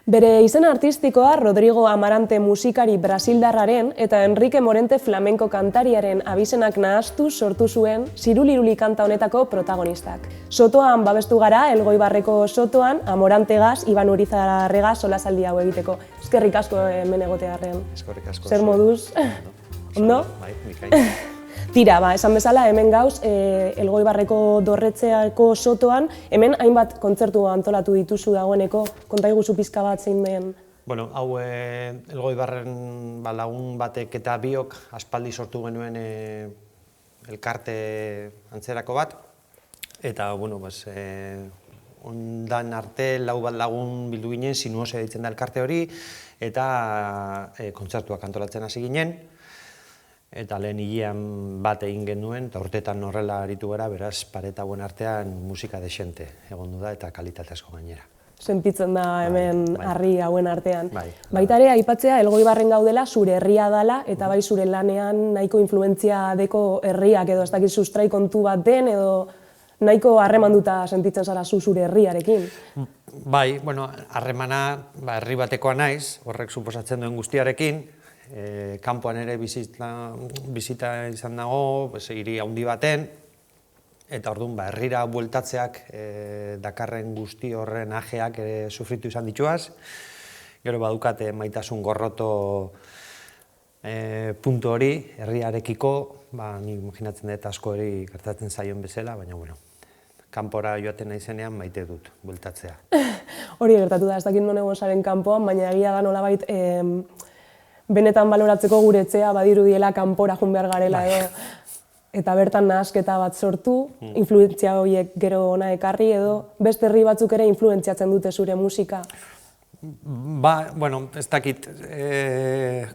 Bere izen artistikoa Rodrigo Amarante musikari brasildarraren eta Enrique Morente flamenko kantariaren abizenak nahastu sortu zuen Ziruliruli kanta honetako protagonistak. Sotoan babestu gara, Elgoibarreko sotoan, Amorantegaz, Iban Urizarregaz solasaldi hau egiteko. Eskerrik asko hemen egotearren. Eskerrik asko. Zer moduz? Ondo? Bai, bikain. Tira, esan bezala, hemen gauz, Elgoibarreko Dorretxeako sotoan, hemen hainbat kontzertu antolatu dituzu dagoeneko, konta iguzu pizka bat zein den? Bueno, hau Elgoibarren lagun batek eta biok aspaldi sortu genuen elkarte antzerako bat, eta, bueno, ondan arte lau bat lagun bildu ginen, Sinuose deitzen da elkarte hori, eta kontzertuak antolatzen hasi ginen. Eta lehen hilean bat egin genuen, eta urteetan horrela aritu gara, beraz, pareta hauen artean musika desente egondu da eta kalitatezko gainera. Sentitzen da hemen harri hauen artean. Bai. Baita ere, aipatzea, Elgoibarren gaudela, zure herria dala, eta bai zure lanean nahiko influentzia deko herriak edo ez dakit sustrai kontu bat den, edo nahiko harremanduta sentitzen zara zure herriarekin. Bai, bueno, harremana herri batekoa naiz, horrek suposatzen duen guztiarekin, kanpoan ere bizita izan dago, hiri handi baten, eta orduan herrira bueltatzeak dakarren guzti horren ajeak sufritu izan dituaz. Gero badukate maitasun gorroto puntu hori, herriarekiko, ni imaginatzen dut asko hori gertatzen zaion bezala, baina bueno, kanpora joaten naizenean maite dut bueltatzea. Hori gertatu da, ez dakit non egon zaren kanpoan, baina egia da nolabait benetan baloratzeko gure etxea badirudiela kanpora joan behar garela edo, eta bertan nahasketa bat sortu, influentzia horiek gero ona ekarri edo beste herri batzuk ere influentziatzen dute zure musika? Bueno, ez dakit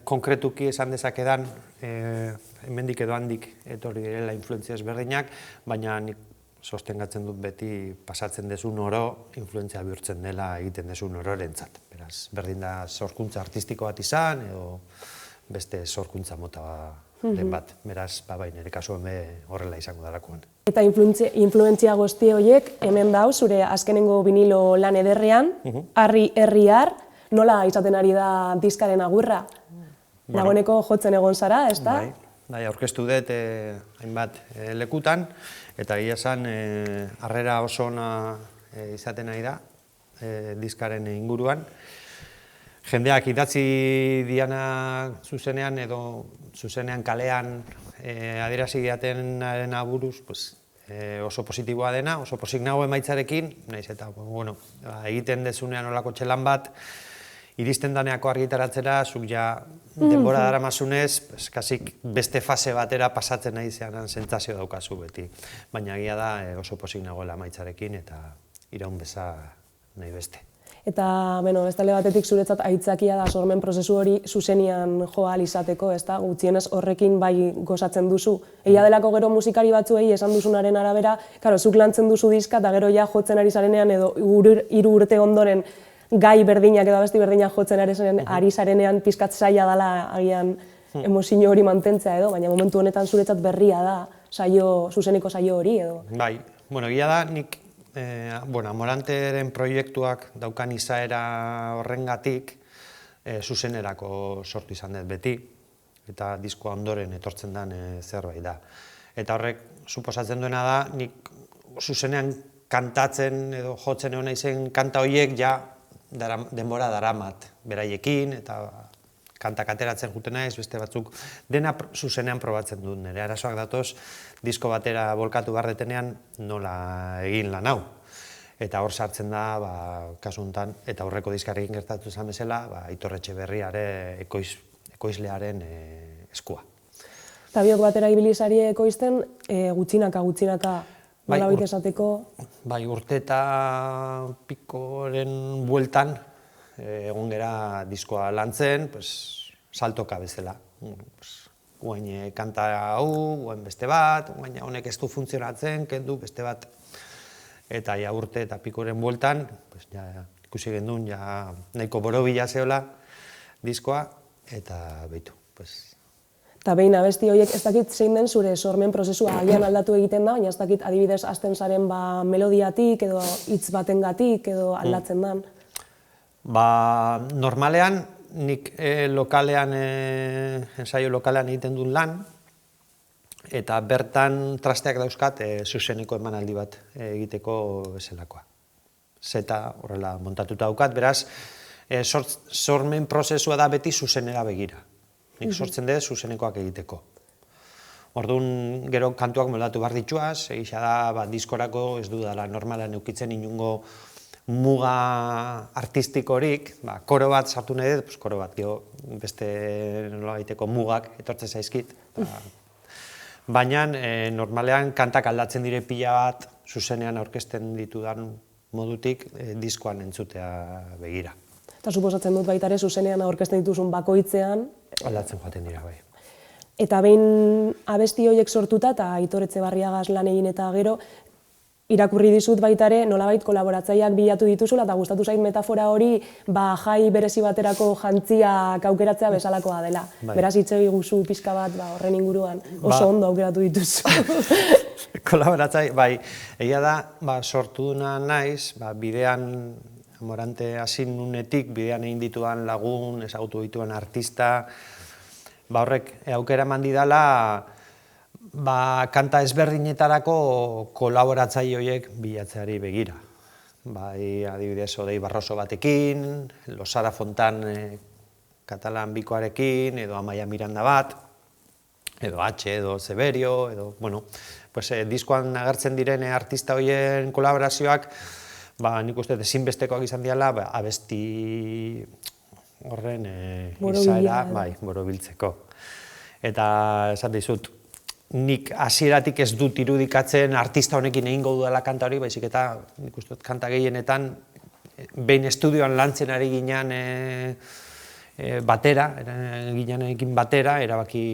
konkretuki esan dezakedan, hemendik edo handik etorri direla influentzia ezberdinak, baina nik sostengatzen dut beti pasatzen dezun oro, influentzia bihurtzen dela egiten dezun ororentzat. Beraz, berdin da sorkuntza artistiko bat izan, edo beste sorkuntza mota den bat. Beraz, bai, nire kasuan horrela izango darakoan. Eta influentzia guzti horiek, hemen dau, zure azkenengo vinilo lan ederrean, Harri Herriar, nola izaten ari da diskaren agurra? Dagoeneko jotzen egon zara, ez da? Bai, aurkeztu dut hainbat lekutan, eta egia esan harrera oso ona izaten ari da diskaren inguruan. Jendeak idatzi diana zuzenean edo zuzenean kalean adierazi diatenaren aburuz oso positiboa dena, oso pozik nago emaitzarekin, nahiz eta egiten dezunean olako txelan bat, iristen daneako argitaratzera, zuk ja denbora daramazunez, kasik beste fase batera pasatzen nahi zeanan sentsazio daukazu beti. Baina egia da oso pozik nagoela emaitzarekin eta iraun beza nahi beste. Eta, bestale batetik zuretzat aitzakia da sormen prozesu hori zuzenian jo ahal izateko, ez da? Gutxienez horrekin bai gozatzen duzu. Egia delako gero musikari batzuei esan duzunaren arabera, zuk lantzen duzu diska eta gero ja jotzen ari zarenean edo 3 urte ondoren gai berdinak edo abesti berdinak jotzen ari zarenean pizkat zaila dela agian emozio hori mantentzea edo, baina momentu honetan zuretzat berria da zuzeneko saio hori edo. Bai, egia da nik Amoranteren proiektuak daukan izaera horrengatik zuzenerako sortu izan dut beti, eta diskoa ondoren etortzen den zerbait da. Eta horrek suposatzen duena da, nik zuzenean kantatzen edo jotzen egon naizen kanta horiek ja denbora daramat beraiekin, eta kantak ateratzen juten naiz, beste batzuk dena zuzenean probatzen dut. Nire arazoak datoz, disko batera bolkatu behar detenean nola egin lan hau. Eta hor sartzen da, kasu honetan, eta aurreko diskarekin gertatu izan bezala, Aitor Etxeberriare ekoizlearen eskua. Eta biok batera ibilizari ekoizten, gutxinaka nolabait esateko? Bai, urte eta pikoren bueltan, egon gera diskoa lantzen, saltoka bezala. Guain kanta hau, guain beste bat, guain honek ez du funtzionatzen, kendu beste bat. Eta urte eta pikoren bueltan, ikusi gendun, nahiko borobila zeola diskoa, eta behitu. Eta behin abesti horiek ez dakit zein den zure sormen prozesua agian aldatu egiten da, baina ez dakit adibidez hasten zaren melodiatik edo hitz batengatik edo aldatzen den. Normalean, nik lokalean, ensaio lokalean egiten duen lan, eta bertan trasteak dauzkat zuzeneko emanaldi bat egiteko bezalakoa. Zeta horrela montatuta daukat, beraz, sormen prozesua da beti zuzenera begira. Nik sortzen dut zuzenekoak egiteko. Orduan, gero kantuak moldatu behar dituaz, egisa da, diskorako ez dudala normalan eukitzen inungo muga artistikorik, koro bat sartu nahi dut, koro bat, beste nola baiteko mugak etortzen zaizkit. Baina, normalean, kantak aldatzen dire pila bat, zuzenean aurkezten ditudan modutik, diskoan entzutea begira. Eta suposatzen dut baita ere, zuzenean aurkezten dituzun bakoitzean. Aldatzen joaten dira, bai. Eta behin abesti horiek sortuta, eta Aitor Etxebarriagaz lan egin eta gero, irakurri dizut baita ere, nolabait kolaboratzaileak bilatu dituzula, eta gustatu zait metafora hori, jai berezi baterako jantziak aukeratzea bezalakoa dela. Beraz, hitz egiguzu pixka bat horren inguruan, oso ondo aukeratu dituzu. Kolaboratzaile, bai, egia da, sortu duna naiz, bidean, Morante hasi nunetik, bidean egin ditudan lagun, ezagutu ditudan artista, horrek aukera eman didala, kanta ezberdinetarako kolaboratzaile horiek bilatzeari begira. Adibidez, Odei Barroso batekin, Losara Fontan katalan bikoarekin, edo Amaia Miranda bat, edo H, edo Zeberio, edo, diskoan agertzen diren artista horien kolaborazioak, nik uste ezinbestekoak izan diala, abesti horren izaera, borobiltzeko. Eta esan dizut, nik hasieratik ez dut irudikatzen artista honekin egingo dudala kanta hori, baizik eta nik uste kanta gehienetan behin estudioan lantzen ari ginen batera, erabaki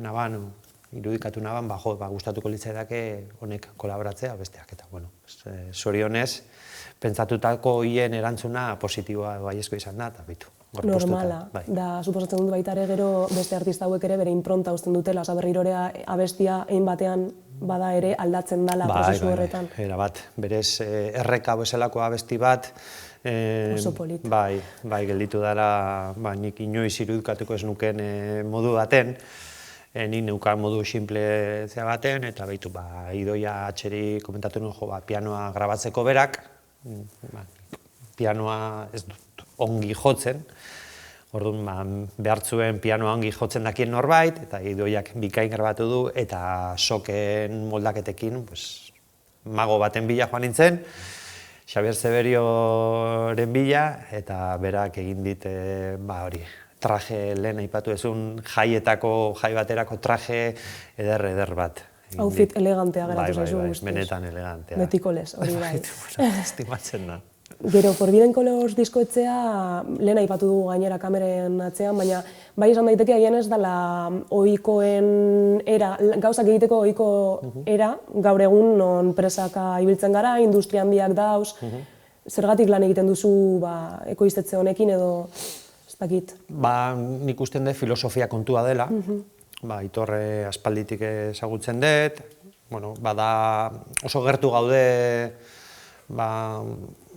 naban, irudikatu naban, gustatuko litzaidake honek kolaboratzea besteak, eta zorionez, pentsatutako hien erantzuna positiboa baiezko izan da, eta bitu. Normala, da suposatzen dut baita ere gero beste artista hauek ere bere impronta uzten dutela, berrirorea abestia egin batean bada ere aldatzen dela prozesu horretan. Bat, berez erreka bezalako abesti bat, oso polit. Bai, gelditu dela, nik inoiz irudikatuko ez nuken modu baten, nik neukan modu simple baten, eta behitu, Idoia Atxeri komentatu nuen pianoa grabatzeko berak, pianoa ez dut ongi jotzen, orduan behar zuen pianoa ongi jotzen dakien norbait, eta Idoiak bikain grabatu du, eta soken moldaketekin, mago baten bila joan nintzen, Xabier Zeberioren bila, eta berak egin dit, traje lehen aipatu ezun, jai baterako traje eder bat. Outfit elegantea geratu zaizu guztiz. Benetan elegantea. Betikoles, hori bai. Estimatzen da. Gero, Forbidden Colors diskoetzea, lehen aipatu dugu gainera kameren atzean, baina bai esan daiteke haien ez dela ohikoen era, gauzak egiteko ohiko era, gaur egun non presaka ibiltzen gara, industria handiak dauz, zergatik lan egiten duzu ekoiztetze honekin edo ez dakit? Nik usten dut filosofia kontua dela, Aitorre aspalditik ezagutzen dut, oso gertu gaude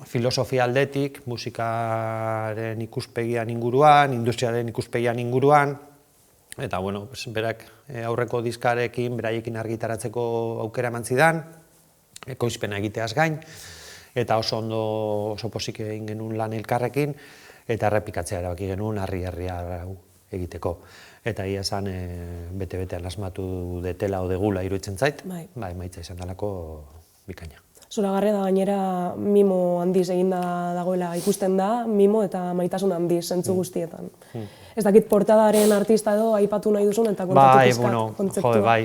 filosofia aldetik, musikaren ikuspegian inguruan, industriaren ikuspegian inguruan, eta berak aurreko diskarekin, beraiekin argitaratzeko aukera eman zidan, ekoizpena egiteaz gain, eta oso ondo oso pozik egin genuen lan elkarrekin, eta errepikatzea erabaki genuen harri-harria egiteko. Eta ia esan bete-betean asmatu detela o degula iruditzen zait, emaitza izan dalako bikaina. Zoragarria da gainera mimo handiz eginda dagoela ikusten da, mimo eta maitasun handiz zentzu guztietan. Ez dakit portadaren artista edo aipatu nahi duzun eta kontzeptua.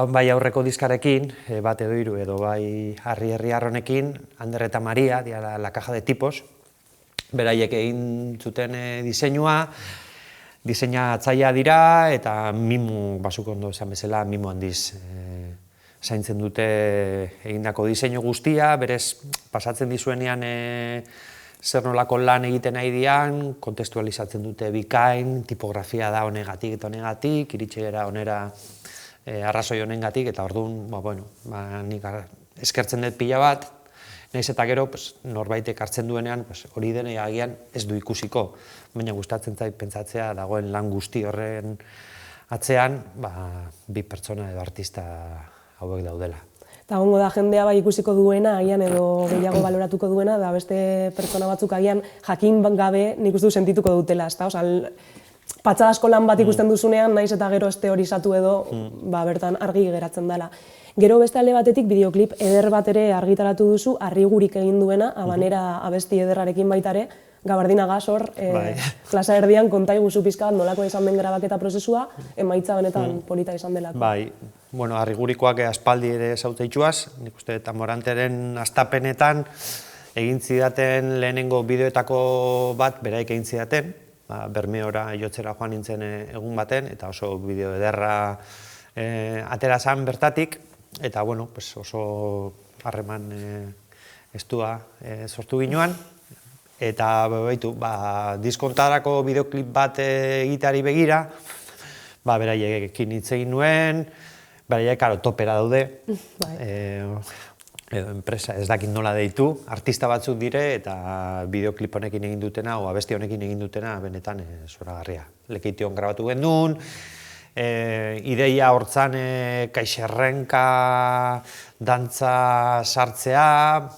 Bai aurreko diskarekin, bat edo hiru edo bai harri honekin, Ander eta Maria, La Caja de Tipos, beraiek egin zuten diseinua, diseinatzailea dira eta mimo, basuk ondo esan bezala, mimo handiz zaintzen dute egindako diseinu guztia, berez pasatzen dizuenean zer nolako lan egiten nahi dian, kontestualizatzen dute bikain, tipografia da honegatik eta honegatik, iritxera honera arrazoi honengatik, eta orduan, nik eskertzen dut pila bat, Naiz eta gero, norbaitek hartzen duenean, hori denei agian ez du ikusiko, baina gustatzen zait pentsatzea dagoen lan guzti horren atzean, bi pertsona edo artista hauek daudela. Eta gongo da jendea bai ikusiko duena, agian edo gehiago baloratuko duena, da beste pertsona batzuk agian jakin gabe nik uste du sentituko dutela, ezta? Osea, patxadazko lan bat ikusten duzunean, naiz eta gero esteorizatu edo, bertan argi geratzen dela. Gero beste alde batetik bideoklip eder bat ere argitaratu duzu, Arrigurik egin duena, Habanera abesti ederrarekin baita ere, Gabardina Gasor, klasa erdian konta iguzu pizka bat nolako izan den grabaketa prozesua, emaitza benetan polita izan delako. Bai, Arrigurikoak aspaldi ere zauteitzuaz, nik uste eta Moranteren astapenetan egin zidaten lehenengo bideoetako bat beraik egin zidaten, Bermeora jotzera joan nintzen egun baten, eta oso bideo ederra atera zan bertatik, eta oso harreman estua sortu ginoan, eta diskontarako bideoklip bat egiteari begira, beraiekin hitz egin nuen, beraiek topera daude, edo enpresa ez dakit nola deitu, artista batzuk dire eta bideoklip honekin egin dutena, o abesti honekin egin dutena, benetan zoragarria. Lekeition grabatu gendun, ideia hortzan kaixerrenka dantza sartzea,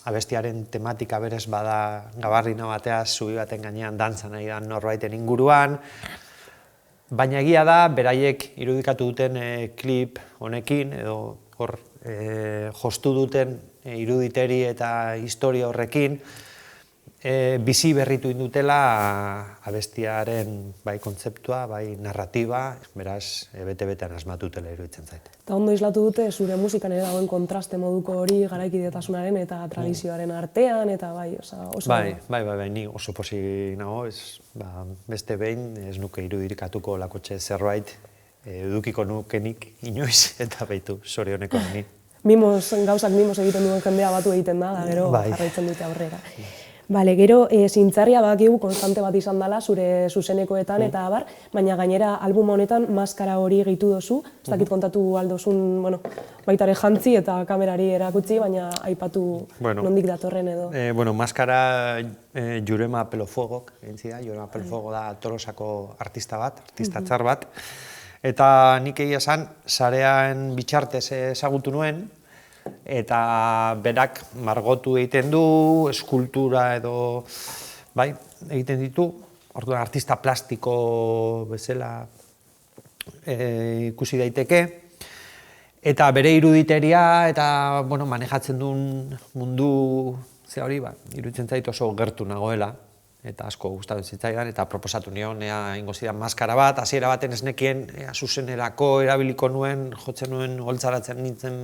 abestiaren tematika berez bada gabardina bateaz zubi baten gainean dantza nahi da norbaiten inguruan, baina egia da, beraiek irudikatu duten klip honekin, edo hor jostu duten iruditeri eta historia horrekin, bizi berritu indutela abestiaren bai kontzeptua, bai narratiba, beraz, bete-betean asmatutela iruditzen zait. Eta ondo islatu dute, zure musikan ere dagoen kontraste moduko hori garaikidetasunaren eta tradizioaren artean, eta bai, oso... Bai, ni oso pozik nago, beste behin ez nuke irudirikatuko lakotxe zerbait, edukiko nukenik inoiz, eta baitu, zorioneko ni. Gauzak mimos egiten duen jendea batu egiten da, gero jarraitzen dute aurrera. Bale, gero zintzarria badakigu konstante bat izan dela zure zuzenekoetan eta abar, baina gainera album honetan maskara hori gehitu dozu, ez dakit kontatu aldozun, baitare jantzi eta kamerari erakutsi, baina aipatu nondik datorren edo. Maskara Jurema Pelofuegok egin zida, Jurema Pelofuego da Tolosako artista txar bat, eta nik egia esan, sarean bitxartez ezagutu nuen, eta berak margotu egiten du, eskultura edo, egiten ditu, orduan artista plastiko bezala ikusi daiteke, eta bere iruditeria eta manejatzen duen mundu iruditzen zait oso gertu nagoela, eta asko gustatzen zitzaidan, eta proposatu nion, ingo zidan maskara bat, hasiera baten ez nekien zuzenerako erabiliko nuen, jotzen nuen goltzaratzen nintzen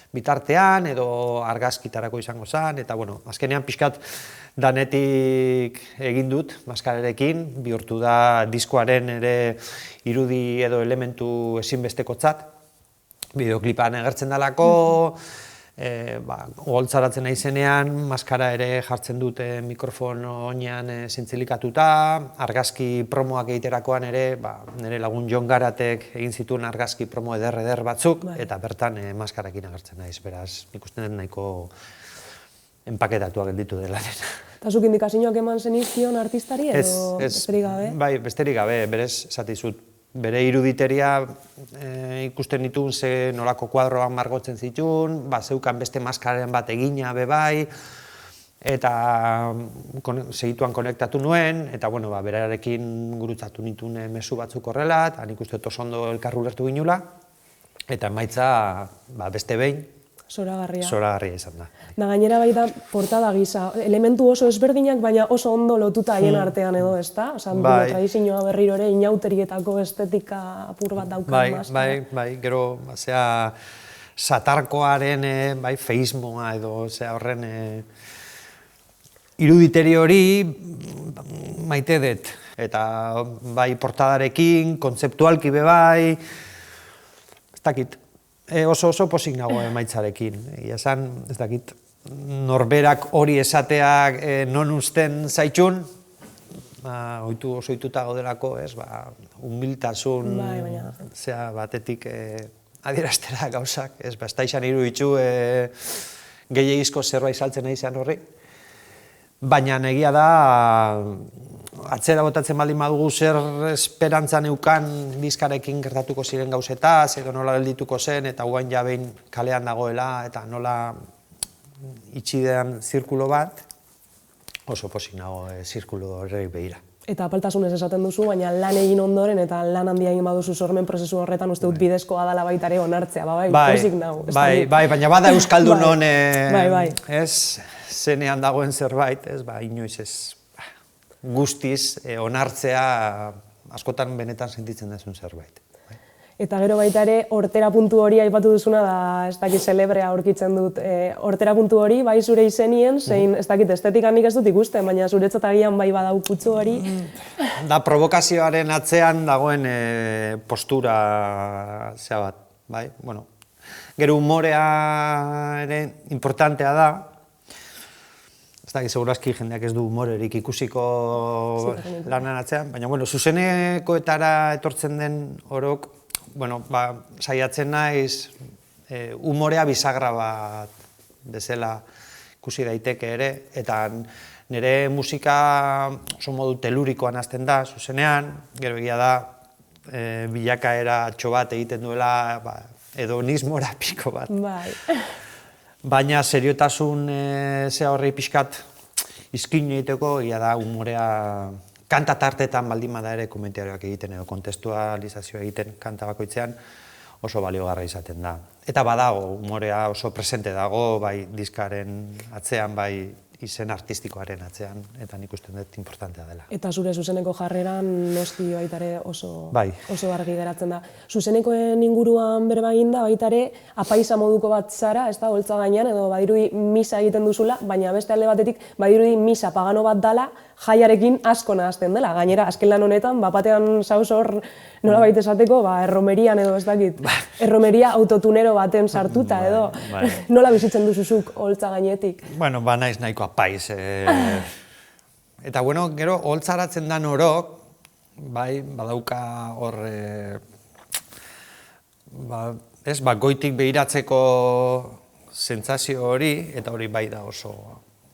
bitartean, edo argazkitarako izango zen, eta azkenean pixkat danetik egin dut maskararekin, bihurtu da diskoaren ere irudi edo elementu ezinbestekotzat, bideoklipan agertzen dalako, goltzaratzen naizenean, maskara ere jartzen dute mikrofono oinean zintzilikatuta, argazki promoak egiterakoan ere, nire lagun Jon Garatek egin zituen argazki promo eder batzuk, eta bertan maskarakin agertzen naiz, beraz, ikusten dut nahiko enpaketatuak gelditu dela dena. Eta zuk indikazioak eman zenizkion artistari edo besterik gabe? Bai, besterik gabe, berez, zatizut, bere iruditeria ikusten ditun ze nolako kuadroan margotzen zituen, zeukan beste maskararen bat egina bebai, eta segituan konektatu nuen, eta berarekin gurutzatu nituen mezu batzuk horrela, eta nik uste oso ondo elkarru lertu ginula, eta emaitza beste behin, zoragarria izan da. Da gainera baita portada gisa, elementu oso ezberdinak, baina oso ondo lotuta haien artean edo, ezta? Tradizioa berriro ere inauterietako estetika apur bat daukan maskara. Bai, gero, satarkoaren feismoa edo, horren iruditeri hori maite dut. Eta bai portadarekin, kontzeptualki bai, ez dakit. Oso pozik nago emaitzarekin. Egia esan, ez dakit, norberak hori esateak non uzten zaitxun, oso ohituta gaudelako, humiltasun batetik adieraztera gauzak, ez da izan iruditzu gehiagizko zerbait saltzen nahi izan horri. Baina egia da, atzera botatzen baldin badugu zer esperantza neukan diskarekin gertatuko ziren gauzetaz, edo nola geldituko zen, eta guain ja behin kalean dagoela, eta nola itxidean zirkulo bat, oso pozik nago zirkulo horrek behira. Eta apaltasunez esaten duzu, baina lan egin ondoren eta lan handia egin baduzu sormen prozesu horretan uste dut bidezkoa dela baita ere onartzea, pozik nago. Bai, baina bada euskaldun hon, bai. ez, zenean dagoen zerbait, ez, inoiz ez, guztiz onartzea askotan benetan sentitzen duzun zerbait. Eta gero baita ere, hortera puntu hori aipatu duzuna da, ez dakit celebrea aurkitzen dut, hortera puntu hori, bai zure izenien, zein, ez dakit estetikan nik ez dut ikusten, baina zuretzat agian bai badau putzu hori. Da, provokazioaren atzean dagoen postura zea bat, bai? Bueno, gero humorea ere importantea da, ez dakit, segurazki jendeak ez du humorerik ikusiko lanan atzean, baina, bueno, zuzenekoetara etortzen den orok, bueno, saiatzen naiz humorea bisagra bat bezala ikusi daiteke ere, eta nire musika oso modu telurikoan hasten da, zuzenean, gero egia da, bilakaera atxo bat egiten duela, hedonismora piko bat. Bai. Baina seriotasun zea horri pixkat izkin egiteko, egia da, humorea kanta tartetan baldin bada ere komentarioak egiten edo kontestualizazioa egiten kanta bakoitzean oso baliogarra izaten da. Eta badago, humorea oso presente dago, bai diskaren atzean, bai izen artistikoaren atzean, eta nik uste dut importantea dela. Eta zure zuzeneko jarreran noski baita ere oso argi geratzen da. Zuzenekoen inguruan berba eginda baita ere apaisa moduko bat zara, ez da, holtza gainean, edo badirudi misa egiten duzula, baina beste alde batetik badirudi misa pagano bat dala jaiarekin asko nahazten dela. Gainera, azken lan honetan, batean zauz hor nola baita esateko, erromerian edo ez dakit, erromeria autotunero baten sartuta edo, nola bizitzen duzuzuk holtza gainetik? Bueno, naiz nahiko apaiz. Eta, bueno, gero, holtzaratzen dan orok, bai, badauka hor, goitik behiratzeko sentsazio hori, eta hori bai da oso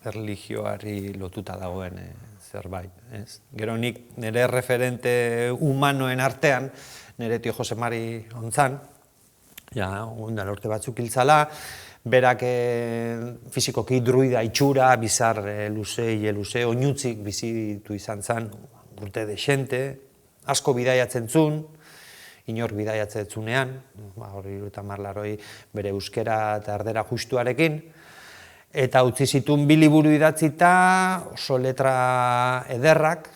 erlijioari lotuta dagoen zerbait. Gero nik nire referente humanoen artean, nire tio Jose Mari ontzan, ondala urte batzuk hiltzala, berak fizikoki druida itxura, bizar luze, oinutzik bizitu izan zen urte dexente, asko bidaiatzen zuen, inor bidaiatzen zunean, hori eta marlaroi bere euskera eta erdera justuarekin, eta utzi zituen 2 liburu idatzita, oso letra ederrak,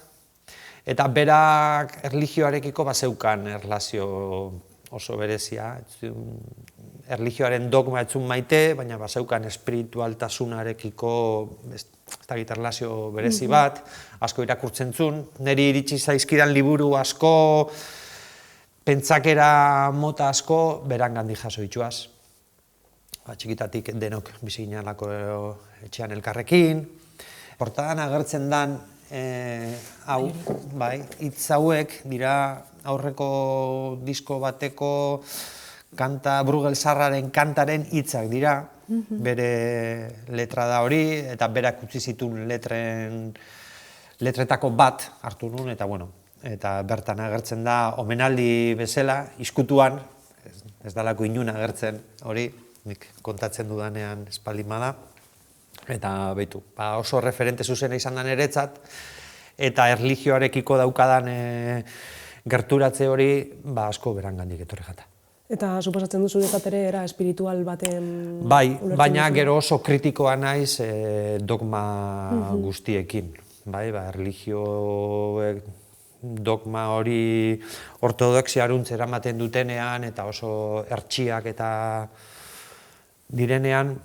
eta berak erlijioarekiko bazeukan erlazio oso berezia. Erlijioaren dogma etzun maite, baina bazeukan espiritualtasunarekiko erlazio berezi bat, asko irakurtzen zuen. Neri iritsi zaizkidan liburu asko, pentsakera mota asko, berangandik jaso itxuaz. Txikitatik denok bizi ginelako etxean elkarrekin. Portadan agertzen dan, hitz hauek dira aurreko disko bateko kanta, Brugel Zarraren kantaren hitzak dira, bere letra da hori, eta berak utzi zituen letretako bat hartu nuen, eta bueno, eta bertan agertzen da omenaldi bezala, izkutuan, ez dalako inun agertzen hori, nik kontatzen dudanean espaldin bada, eta behitu, oso referente zuzena izan da niretzat, eta erlijioarekiko daukadan gerturatze hori asko berangandik etorri jata. Eta suposatzen du zuretzat ere era espiritual baten... Bai, baina gero oso kritikoa naiz dogma guztiekin. Erlijioek dogma hori ortodoxia aruntzera ematen dutenean, eta oso hertsiak eta direnean,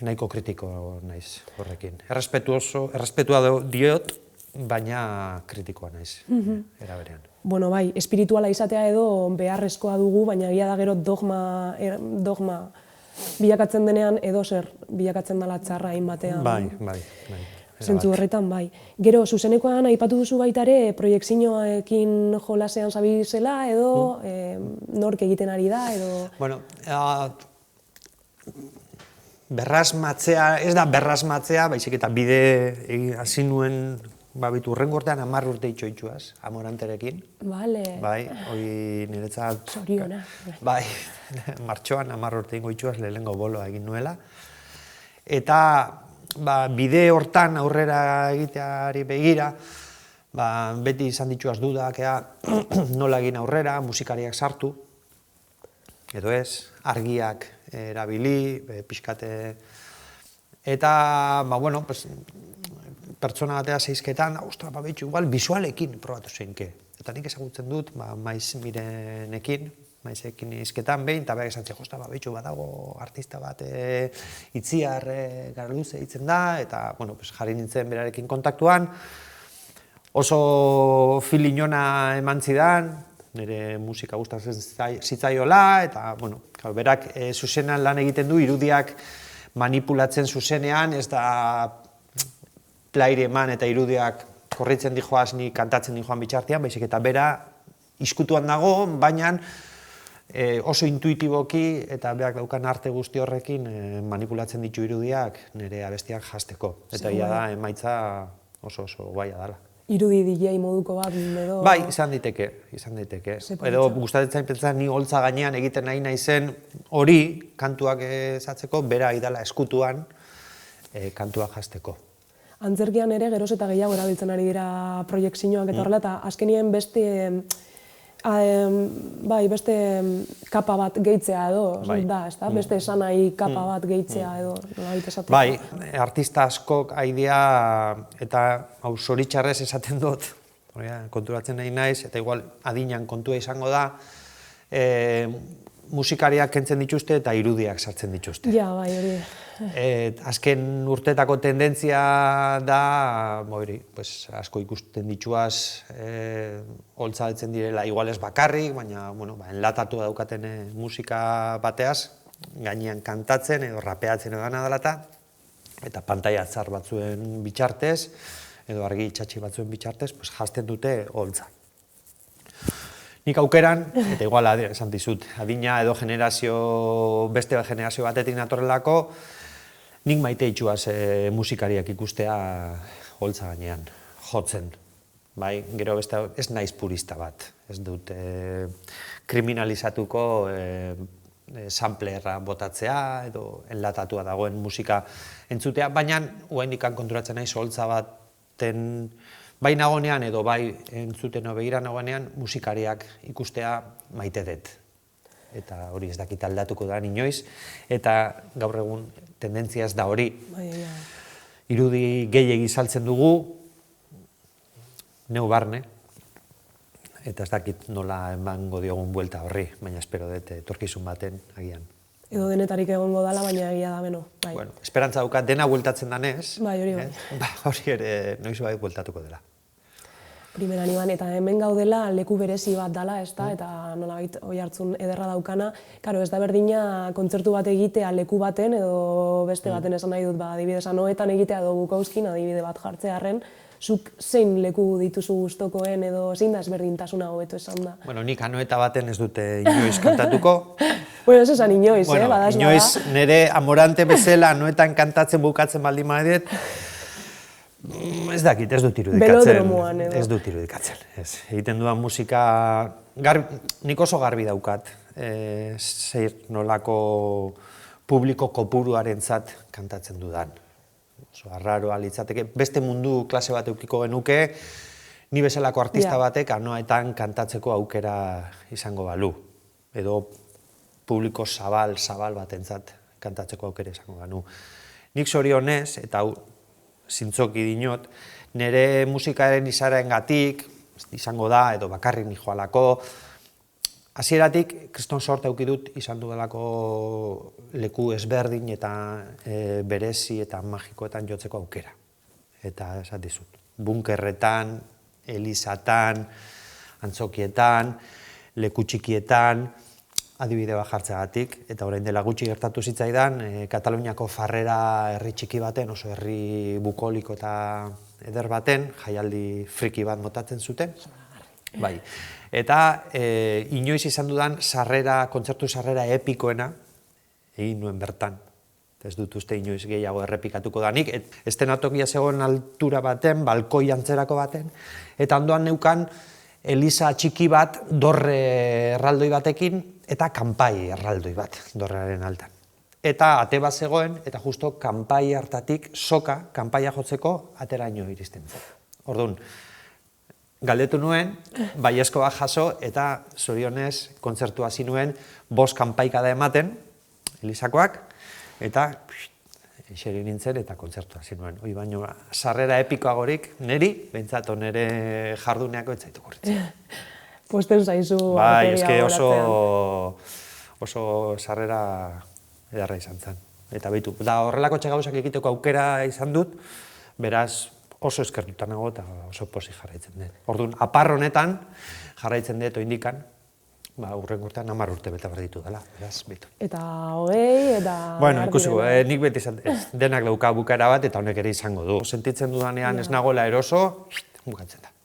nahiko kritiko naiz horrekin. Errespetua diot, baina kritikoa naiz, era berean. Bueno, bai, espirituala izatea edo beharrezkoa dugu, baina egia da gero dogma bilakatzen denean edo zer bilakatzen dela txarra hainbatean. Bai. Zentzu horretan, bai. Gero, zuzenekoan aipatu duzu baita ere proiektzioekin jolasean zabizela edo nork egiten ari da edo... Bueno, berrasmatzea, ez da berrasmatzea, baizik eta bide hasi nuen, bitu, urrengo urtean 10 urte itxoitxuaz, Amoranterekin. Bale. Bai, hori niretzat... Zoriona. Bai, martxoan 10 urte ingo itxuaz lehenengo boloa egin nuela. Eta bide hortan aurrera egiteari begira, beti izan dituaz dudak, nola egin aurrera, musikariak sartu, edo ez, argiak erabili, pixkate... Eta, bueno, pertsona batea zeizketan, ostra, betxu, igual, bisualekin probatu zeinke. Eta nik ezagutzen dut, maiz mirenekin, maizekin izketan behin, eta behar esan zen, ostra, betxu, badago artista bat Itziar Garluze hitzen da, eta, bueno, jarri nintzen berarekin kontaktuan, oso filinona eman zidan, nire musika gustatzen zitzaiola, eta, bueno, berak zuzenan lan egiten du, irudiak manipulatzen zuzenean, ez da plairi eman eta irudiak korritzen dijoaz, ni kantatzen dijoan bitxartean, baizik eta bera izkutuan dago, baina oso intuitiboki eta berak daukan arte guzti horrekin manipulatzen ditu irudiak nire abestiak jasteko. Eta ia da, emaitza oso guaia dela. Irudi DJ moduko bat, edo... Bai, izan daiteke. Edo gustatzen pentsa ni holtza gainean egiten nahi naizen hori kantuak ezatzeko, bera idala eskutuan kantuak jasteko. Antzerkian ere geroz eta gehiago erabiltzen ari dira proiekzioak eta horrela, eta azkenien beste kapa bat gehitzea edo, da, ezta? Beste esanai kapa bat gehitzea edo, nolabait esateko. Bai, artista askok aidea eta hau zoritxarrez esaten dut, konturatzen nahi naiz, eta igual adinan kontua izango da, musikariak kentzen dituzte eta irudiak sartzen dituzte. Ja, bai, hori. Azken urtetako tendentzia da, asko ikusten dituaz, holtza altzen direla, igual ez bakarrik, baina enlatatu daukaten musika bateaz, gainean kantatzen edo rapeatzen edo dana dalata, eta pantaila atzar batzuen bitxartez, edo argi txatxi batzuen bitxartez, jazten dute holtza. Nik aukeran, eta igual esan dizut, adina edo beste generazio batetik natorrelako, nik maite itxuaz musikariak ikustea holtza gainean, jotzen. Gero ez naiz purista bat, ez dut kriminalizatuko samplerra botatzea edo enlatatua dagoen musika entzutea, baina oraindik konturatzen naiz holtza baten bai nagonean edo bai entzuten begira nagoenean musikariak ikustea maite dut. Eta hori ez dakit aldatuko da inoiz, eta gaur egun tendentzia ez da hori. Irudi gehiegi saltzen dugu, neu barne, eta ez dakit nola emango diogun buelta horri, baina espero dut etorkizun baten agian. Edo denetarik egongo dala, baina egia da beno. Bueno, esperantza daukat dena bueltatzen danez. Bai, hori bai. Hori ere noiz bai bueltatuko dela. Primeran iban, eta hemen gaudela leku berezi bat dala, ez da, eta nolabait oi hartzun ederra daukana. Karo, ez da berdina kontzertu bat egitea leku baten, edo beste baten esan nahi dut, adibidez, Anoetan egitea edo Bukauskin, adibide bat jartzearren, zuk zein leku dituzu gustokoen edo zein da ezberdintasuna hobeto esan da? Bueno, nik Anoeta baten ez dute inoiz kantatuko. Bueno, ez esan inoiz, badaz bada. Inoiz, nire Amorante bezala Anoetan kantatzen bukatzen baldin badet, ez dakit, ez dut irudikatzen. Belodromoan edo. Ez dut irudikatzen. Egiten duan musika, nik oso garbi daukat, zer nolako publiko kopuruarentzat kantatzen dudan. Oso arraroa litzateke, beste mundu klase bat eukiko genuke, ni bezalako artista batek Anoetan kantatzeko aukera izango balu. Edo publiko zabal batentzat kantatzeko aukera izango banu. Nik zorionez, eta zintzoki dinot, nire musikaren izarengatik, izango da, edo bakarrik nijoalako, hasieratik kriston sorte eduki dut izan dudalako leku ezberdin eta berezi eta magikoetan jotzeko aukera. Eta esat dizut, bunkerretan, elizatan, antzokietan, leku txikietan, adibide bat jartzeagatik, eta orain dela gutxi gertatu zitzaidan, Kataluniako Farrera herri txiki baten, oso herri bukoliko eta eder baten, jaialdi friki bat motatzen zuten. Bai. Eta inoiz izan dudan kontzertu sarrera epikoena, egin nuen bertan. Ez dut uste inoiz gehiago errepikatuko danik. Estenatokia zegoen altura baten, balkoi antzerako baten, eta ondoan neukan eliza txiki bat dorre erraldoi batekin eta kanpai erraldoi bat dorrearen altan. Eta ate bat zegoen, eta justo kanpai hartatik soka, kanpaia jotzeko ateraino iristen zen. Orduan, galdetu nuen, baiezko bat jaso, eta zorionez kontzertua hasi nuen 5 kanpaikada ematen, elizakoak, eta eseri nintzen eta kontzertua hasi nuen. Hoi baino, sarrera epikoagorik, niri, behintzat nire jarduneako etzaitu gorritzen. Posten zaizu bai, arteria oso sarrera edarra izan zen. Eta behitu, da horrelako txagauzak egiteko aukera izan dut, beraz oso eskertuta nago eta oso pozik jarraitzen dut. Orduan, apar honetan jarraitzen dut oindikan, urrengo urtean 10 urte bete behar ditu dela, beraz, behitu. Eta 20, eta... Bueno, ikusi, nik beti denak dauka bukaera bat eta honek ere izango du. Sentitzen dudanean ez nagoela eroso, bukatzen da.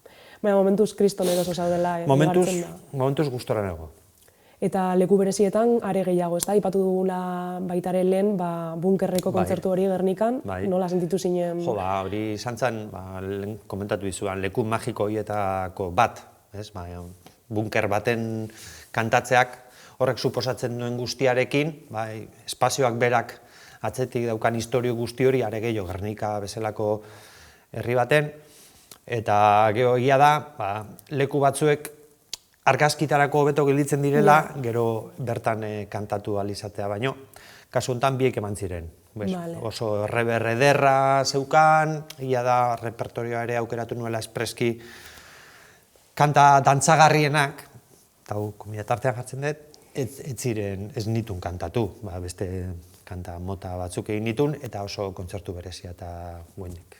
Baina momentuz kriston eroso zaudela. Momentuz gustora nago. Eta leku berezietan are gehiago, ez da? Aipatu dugula baitaren lehen bunkerreko kontzertu hori Gernikan, nola sentitu zinen? Jo, hori izan zen, komentatu dizuan, leku magiko horietako bat, bunker baten kantatzeak horrek suposatzen duen guztiarekin, espazioak berak atzetik daukan historio guzti hori are gehiago Gernika bezalako herri baten, eta gero egia da, leku batzuek argazkitarako hobeto gelditzen direla, gero bertan kantatu ahal izatea baino. Kasu honetan biek eman ziren. Oso erreber ederra zeukan, egia da repertorioa ere aukeratu nuela espreski kanta dantzagarrienak, eta komidatartean jartzen dut, ez ziren ez nitun kantatu, beste kanta mota batzuk egin nitun, eta oso kontzertu berezia eta guendik.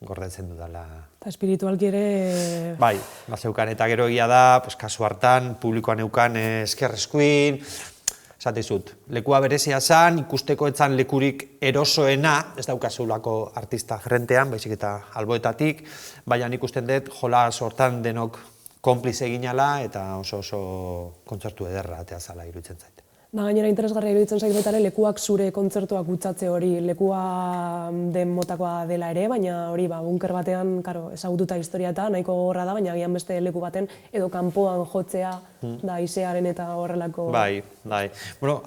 Gordetzen dudala. Eta espiritualki ere... Bai, bazeukan, eta gero egia da, kasu hartan, publikoan eukan eskerreskuin, esatizut, lekua berezia zan, ikusteko etzan lekurik erosoena, ez daukazulako artista frentean, baizik eta alboetatik, baina ikusten dut, jolas hortan denok konplize eginala, eta oso kontzertu ederra atea zala iruditzen zait. Da gainera interesgarria iruditzen zait betare lekuak zure kontzertuak gutzatze hori, lekua den motakoa dela ere, baina hori bunker batean, ezagututa historia eta nahiko gogorra da, baina agian beste leku baten edo kanpoan jotzea da izearen eta horrelako... Bai. Bueno,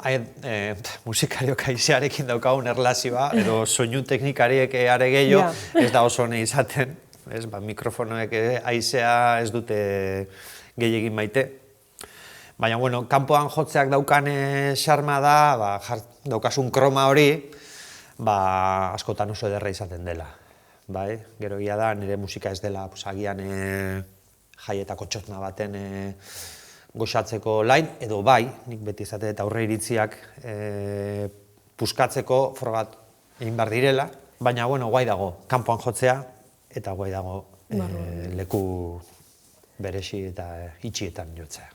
musikariok aizearekin daukagun erlazioa, edo soinu teknikariek are gehiago, ez da oso nahi izaten, mikrofonoek aizea ez dute gehiagin maite. Baina, bueno, kanpoan jotzeak daukan xarma da, daukasun kroma hori, askotan oso ederra izaten dela. Gero egia da, nire musika ez dela, agian jaietako txotna baten goxatzeko lain, edo nik beti izate eta aurre iritziak puskatzeko frogat egin behar direla, baina, bueno, guai dago, kanpoan jotzea, eta guai dago leku beresi eta itxietan jotzea.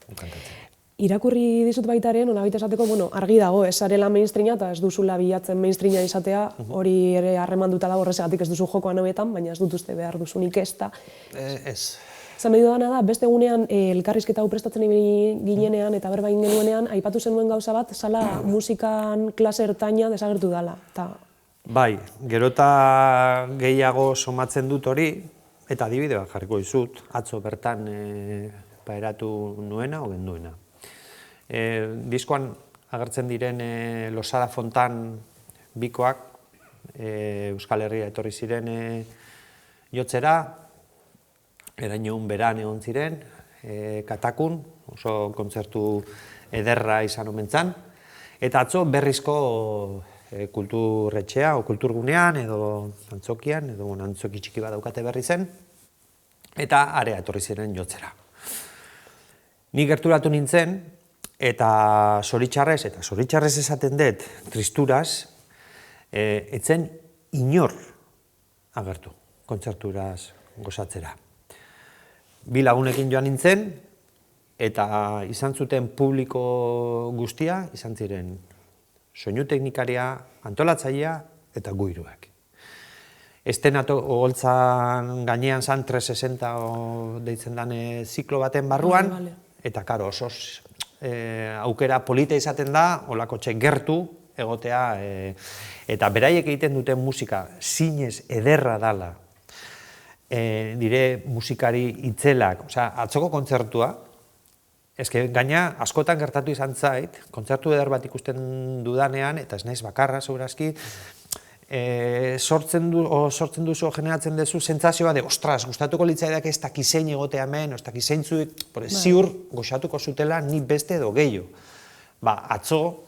Irakurri dizut baitaren, nolabait esateko, argi dago, ez zarela mainstreama eta ez duzula bilatzen mainstreama izatea, hori ere harremanduta dago horrezegatik ez duzu jokoan hauetan, baina ez dut uste behar duzunik ez da. Ez. Zan nahi dudana da, beste egunean elkarrizketa hau prestatzen ginenean eta berba egin genuenean, aipatu zenuen gauza bat, zala musikan klase ertaina desagertu dela. Bai, gero eta gehiago somatzen dut hori, eta adibide bat jarriko dizut, atzo bertan paeratu nuena o genduena. Diskoan agertzen diren Losada Fontan bikoak Euskal Herria etorri ziren jotzera, erainoun beran egon ziren, Katakun, oso kontzertu ederra izan omentzan, eta atzo berrizko kulturretxea o kulturgunean edo antzokian, edo antzoki txiki bat daukate berri zen, eta area etorri ziren jotzera. Ni gerturatu nintzen, eta zoritxarrez esaten dut, tristuraz, etzen inor agertu kontzerturaz gozatzera. 2 lagunekin joan nintzen, eta izan zuten publiko guztia, izan ziren soinu teknikaria, antolatzailea eta guiruak. Estenato holtzan gainean zan 360 deitzen den ziklo baten barruan, eta karo, oso aukera polita izaten da, olako gertu egotea, eta beraiek egiten duten musika zinez ederra dala, dire musikari itzelak, atzoko kontzertua, gaina askotan gertatu izan zait, kontzertu eder bat ikusten dudanean, eta ez naiz bakarra, segurazki, sortzen duzu, generatzen duzu sentsazioa de, ostras, gustatuko litzaidak ez dakizein egotea hemen, ez dakizeintzuek, ziur goxatuko zutela ni beste edo gehiago. Atzo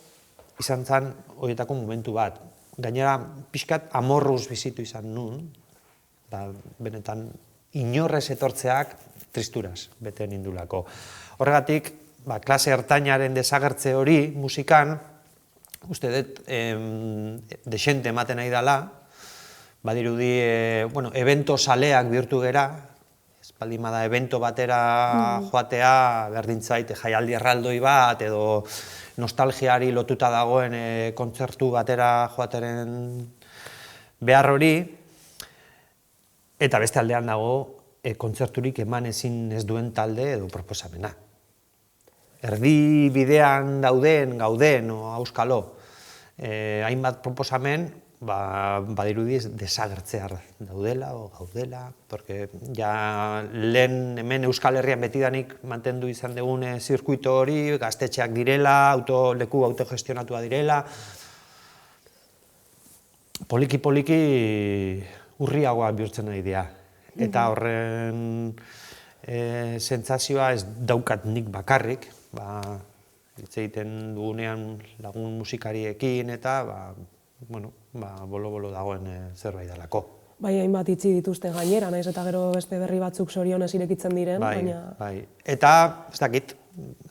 izan zen horietako momentu bat. Gainera, pixkat amorruz bizitu izan nun, benetan inorrez etortzeak tristuraz bete nindulako. Horregatik, klase ertainaren desagertze hori musikan, uste dut, desente ematen nahi dela, badirudi, evento saleak bihurtu gera, ez baldin bada evento batera joatea, berdintzait jaialdi erraldoi bat, edo nostalgiari lotuta dagoen kontzertu batera joateren behar hori, eta beste aldean dago, kontzerturik eman ezin ez duen talde edo proposamena. Erdi bidean gauden, auskalo, hainbat proposamen, badirudi desagertzear daudela o gaudela, porque ja lehen hemen Euskal Herrian betidanik mantendu izan dugune zirkuito hori, gaztetxeak direla, leku autogestionatua direla, poliki-poliki urriagoa bihurtzen nahi dira. Eta horren sentsazioa ez daukat nik bakarrik, hitz egiten dugunean lagun musikariekin eta bolo-bolo dagoen zerbait delako. Bai, hainbat itxi dituzte gainera, naiz eta gero beste berri batzuk zorionez irekitzen diren, baina... Bai, eta, ez dakit,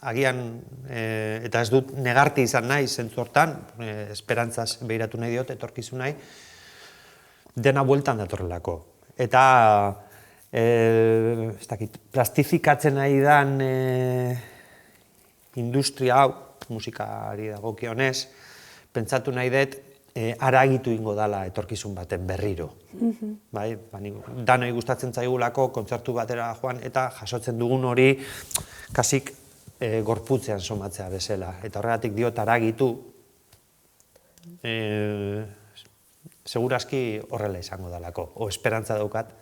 agian, eta ez dut negarti izan nahi zentzu hortan, esperantzaz behiratu nahi diot, etorkizu nahi, dena bueltan datorrelako. Eta, ez dakit, plastifikatzen nahi dan industria hau, musikari dagokionez, pentsatu nahi dut, haragitu ingo dala etorkizun baten berriro. Danoi gustatzen zaigulako kontzertu batera joan eta jasotzen dugun hori kasik gorputzean somatzea bezala. Eta horregatik diot haragitu, segurazki horrela izango dalako. O esperantza daukat,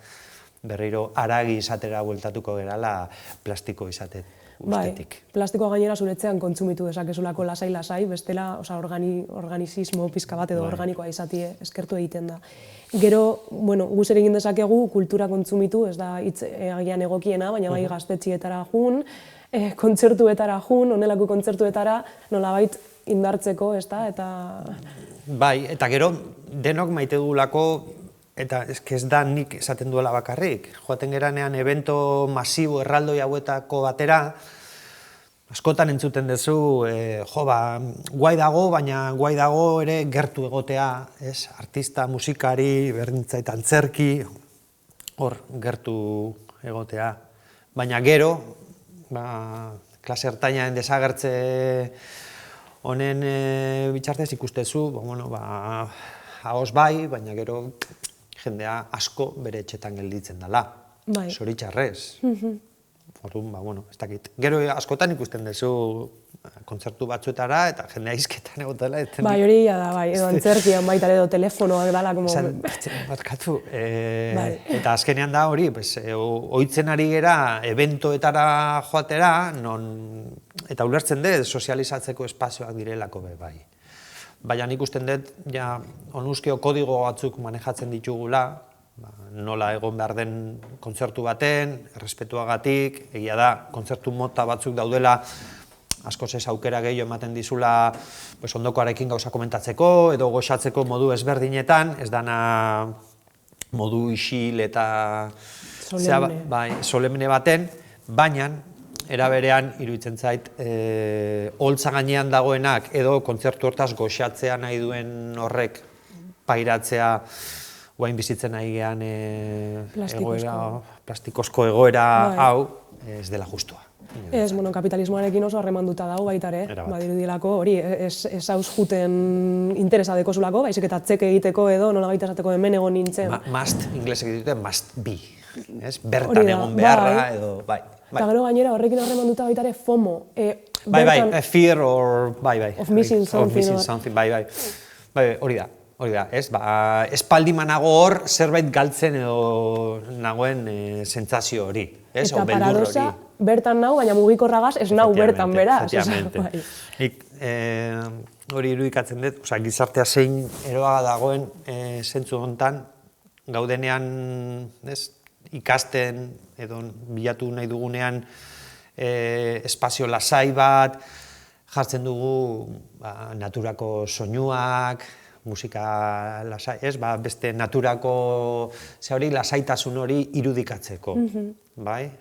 berriro haragi izatera bueltatuko gerala plastiko izatet. Bai, plastikoa gainera zuretzean kontsumitu dezakezulako lasai-lasai, bestela organizismo pizka bat edo organikoa izatie eskertu egiten da. Gero, guz ere egin dezakegu kultura kontsumitu, ez da hitz agian egokiena, baina bai gaztetxietara jun, kontzertuetara jun, honelako kontzertuetara nolabait indartzeko, ez da, eta... Bai, eta gero denok maite dugulako, eta ez da nik esaten duela bakarrik. Joaten geranean evento masibo erraldoi hauetako batera, askotan entzuten duzu, guai dago, baina guai dago ere gertu egotea, artista, musikari, berdintzait antzerki, hor gertu egotea. Baina gero, klase ertainaren desagertze honen bitxartez ikustezu, ahoz bai, baina gero jendea asko bere etxetan gelditzen dela, zoritxarrez. Orduan, ez dakit. Gero askotan ikusten duzu kontzertu batzuetara eta jendea hizketan egotela. Bai, hori da, bai, edo antzerkian baita edo telefonoak dala. Barkatu. Eta azkenean da hori, ohitzen ari gera eventoetara joatera, eta ulertzen dut sozializatzeko espazioak direlako be bai. Baina nik usten dut, onuzkio kodigo batzuk manejatzen ditugula, nola egon behar den kontzertu baten, errespetuagatik, egia da, kontzertu mota batzuk daudela, askoz ez aukera gehiago ematen dizula ondokoarekin gauza komentatzeko, edo goxatzeko modu ezberdinetan, ez dana modu isil eta solemne baten, baina, era berean, iruditzen zait, holtza gainean dagoenak edo kontzertu hortaz goxatzea nahi duen horrek pairatzea guain bizitzen nahi gehan plastikozko egoera hau, ez dela justua. Ez, kapitalismoarekin oso harremanduta dago baita ere, badirudielako hori, ez hauz juten interesa dekozulako, baizik eta atzek egiteko edo nola gaita esateko hemen egon nintzen. Must, inglesek ditute, must be. Bertan egon beharra edo, bai. Eta gero gainera horrekin harremanduta baita ere FOMO. Bai, bertan- fear or, bai. Of missing something, Of missing or- something, bai. Bai, hori da, ez? Ba, espaldi manago hor zerbait galtzen edo nagoen sentsazio hori, ez? Eta O beldur paradoxa, hori. bertan nau, baina mugikorragaz ez nau bertan beraz. Efectivamente. Bai. Nik hori irudikatzen dut, gizartea zein eroa dagoen zentzu hontan, gaudenean, ez? Ikasten edo bilatu nahi dugunean espazio lasai bat, jartzen dugu naturako soinuak, musika lasai, ez? Beste naturako lasaitasun hori irudikatzeko, bai?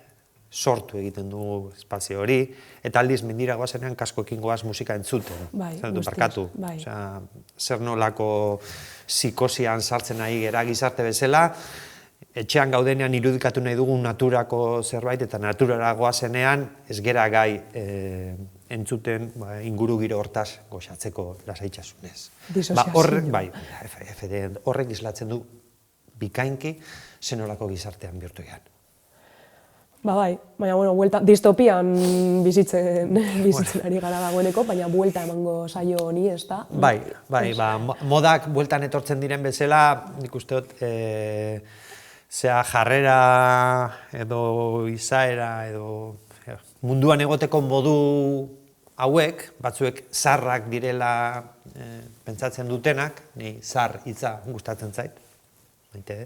Sortu egiten dugu espazio hori, eta aldiz mendira goazenean kaskoekin goaz musika entzuten. Bai, Zeratu guztiz, barkatu. bai. Osea, zer nolako psikosian sartzen ari gera gizarte bezala, etxean gaudenean irudikatu nahi dugu naturako zerbait, eta naturara goazenean ez gera gai entzuten inguru giro hortaz goxatzeko lasaitasunez. Disoziazioa. Horrek islatzen du bikainki zenolako gizartean bihurtu egan. Bai, baina, bueno, distopian bizitzen ari gara dagoeneko, baina buelta emango saio honi, ez da? Bai, modak bueltan etortzen diren bezala, nik uste dut, zea jarrera edo izaera edo munduan egoteko modu hauek, batzuek zarrak direla pentsatzen dutenak, ni zar hitza gustatzen zait.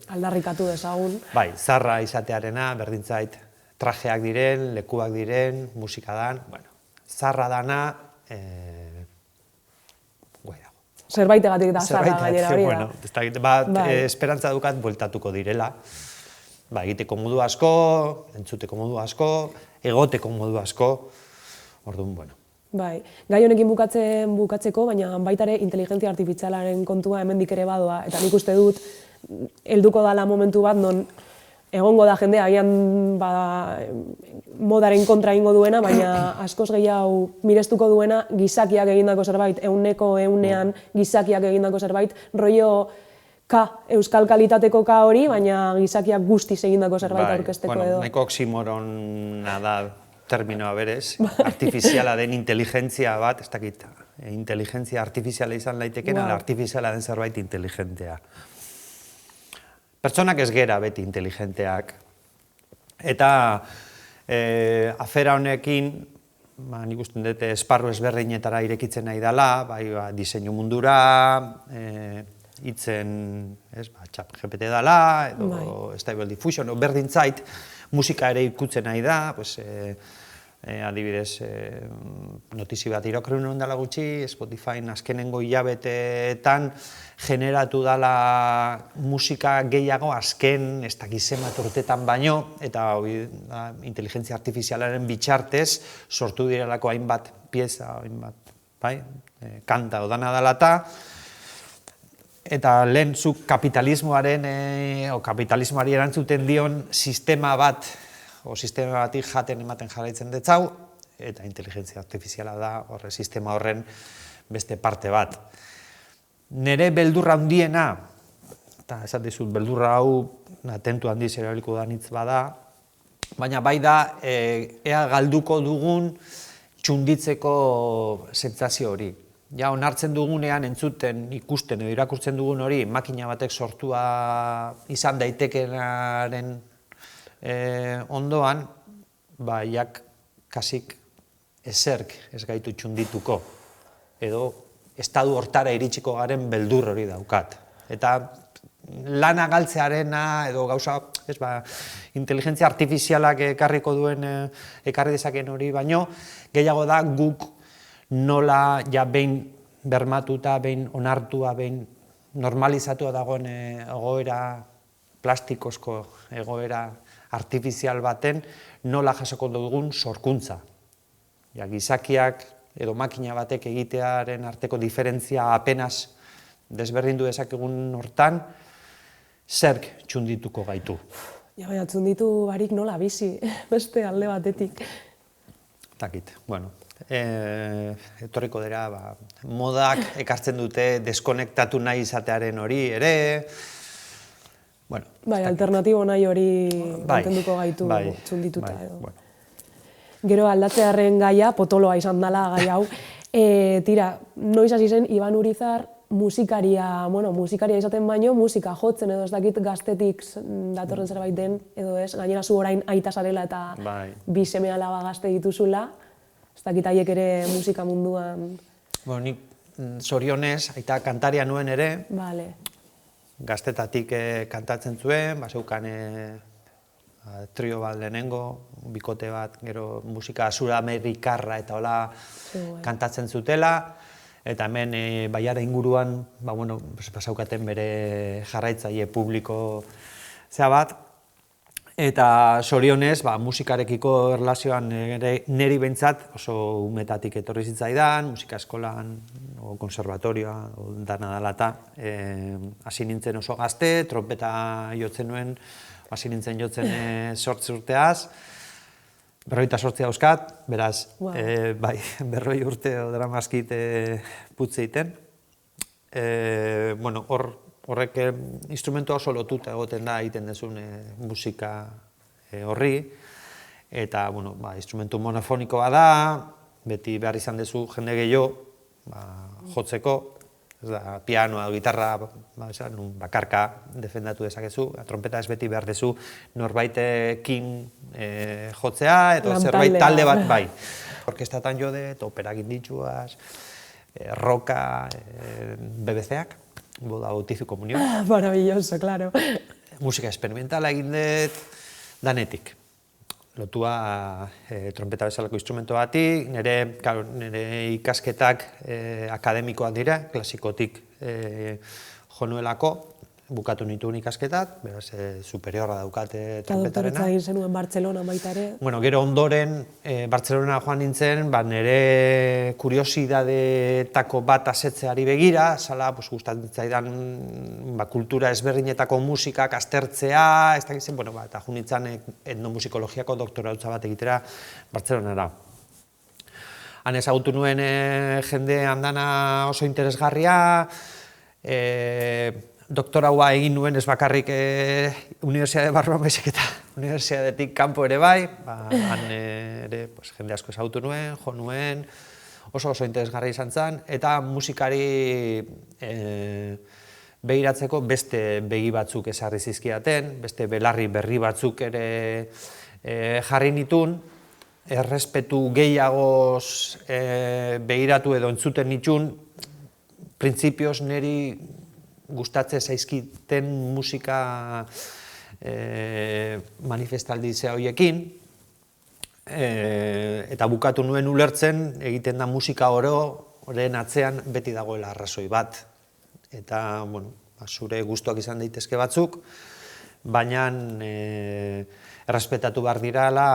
Aldarrikatu dezagun. Bai, zarra izatearena, berdin zait, trajeak diren, lekuak diren, musika dan, bueno, zarra dana, guai dago. Zerbaitegatik da zarra gainera hori da. Bueno, esperantza dukat bueltatuko direla. Egiteko modu asko, entzuteko modu asko, egoteko modu asko, orduan, bueno. Bai, gai honekin bukatzeko, baina baita ere inteligentzia artifizialaren kontua hemendik ere badoa, eta nik uste dut, helduko dala momentu bat, non egongo da jendea, agian modaren kontra egingo duena, baina askoz gehiago mirestuko duena gizakiak egindako zerbait, ehunean gizakiak egindako zerbait, rollo euskal kalitateko hori, baina gizakiak guztiz egindako zerbait aurkezteko edo. Nahiko oksimorona da terminoa berez, artifiziala den inteligentzia bat, ez dakit, inteligentzia artifiziala izan laiteken, ala artifiziala den zerbait inteligentea. Pertsonak ez gera beti inteligenteak. Eta afera honekin, nik usten dut esparru ezberdinetara irekitzen nahi dela, diseinu mundura, hitzen ChatGPT dela, edo Stable Diffusion, berdin zait, musika ere ikutzen nahi da, adibidez, notizi bat irakurri nuen dela gutxi, Spotify azkenengo hilabeteetan generatu dela musika gehiago azken, ez dakiz zenbat urtetan baino, eta inteligentzia artifizialaren bitxartez sortu direlako hainbat pieza, kanta odana dalata, eta lehen zuk kapitalismoari erantzuten dion sistema bat, sistema batik jaten ematen jarraitzen detzau, eta inteligentzia artifiziala da sistema horren beste parte bat. Nere beldurra handiena, eta esan dizut beldurra hau atentu handiz erabiliko da nitz bada, baina bai da ea galduko dugun txunditzeko sentsazio hori. Ja, onartzen dugunean, entzuten, ikusten edo irakurtzen dugun hori, makina batek sortua izan daitekenaren ondoan, jak kasik ezerk ez gaitu txundituko, edo estadu hortara iritsiko garen beldur hori daukat. Eta lana galtzearena, edo gauza, inteligentzia artifizialak ekarriko duen, ekarri dezaken hori, baino, gehiago da guk nola behin bermatuta, behin onartua, behin normalizatua dagoen egoera, plastikozko egoera artifizial baten, nola jasoko dugun sorkuntza. Gizakiak edo makina batek egitearen arteko diferentzia apenas desberdindu dezakegun hortan, zerk txundituko gaitu. Baina txunditu barik nola bizi, beste alde batetik. Takit, bueno. Etorriko dira, modak ekartzen dute deskonektatu nahi izatearen hori ere. Bai, alternatibo nahi hori mantenduko gaitu txundituta edo. Gero aldatzearen gaia, potoloa izan dela gai hau. Tira, noiz hasi zen Iban Urizar musikaria izaten baino, musika jotzen edo ez dakit gaztetik datorren zerbait den, edo ez, gainera zu orain aita zarela eta bi seme alaba gazte dituzula, ez dakit haiek ere musika munduan... Bueno, nik zorionez, aita kantaria nuen ere, gaztetatik kantatzen zuen, zeukan trio bat lehenengo, bikote bat, gero musika sudamerikarra eta hola kantatzen zutela, eta hemen Baiara inguruan, zeukaten bere jarraitzaile publiko zea bat, eta zorionez, musikarekiko erlazioan niri behintzat oso umetatik etorri zitzaidan, musika eskolan, konservatorioa, dana dalata, hasi nintzen oso gazte, trompeta jotzen nuen, hasi nintzen jotzen 8 urteaz, 58 dauzkat, beraz, 40 urte daramazkit putze egiten. Horrek instrumentua oso lotuta egoten da egiten dezun musika horri, eta instrumentu monofonikoa da, beti behar izan dezu jende gehiago jotzeko, pianoa, gitarra, bakarka defendatu dezakezu, trompeta ez beti behar dezu norbaitekin jotzea, eta zerbait talde bat bai. Orkestatan jode, operagin dituaz, roka, BBC-ak, boda bautizu komunioa. Maravilloso, claro. Musika experimentala egin dut danetik. Lotua trompeta bezalako instrumento bati, nire ikasketak akademikoak dira, klasikotik jo nuelako, bukatu nituen ikasketak, beraz superiorra daukate trompetarena. Eta doktoretza egin zenuen Bartzelona baita ere? Gero ondoren Bartzelona joan nintzen, nire kuriosidadetako bat asetzeari begira, zala gustatzen zaidan kultura ezberdinetako musikak aztertzea, ez dakitzen, eta jo nintzen etnomusikologiako doktorautza bat egitera Bartzelonara. Han ezagutu nuen jende handana oso interesgarria, doktoraua egin nuen ez bakarrik Unibertsitate barruan baizik eta Unibertsitatetik kanpo ere bai, han ere jende asko ezagutu nuen, jo nuen, oso interesgarria izan zen, eta musikari begiratzeko beste begi batzuk ezarri zizkidaten, beste belarri berri batzuk ere jarri nituen, errespetu gehiagoz begiratu edo entzuten nituen, printzipioz niri gustatzen zaizkiten musika manifestaldizea horiekin, eta bukatu nuen ulertzen egiten da musika ororen atzean beti dagoela arrazoi bat. Eta, zure gustuak izan daitezke batzuk, baina errespetatu behar dirala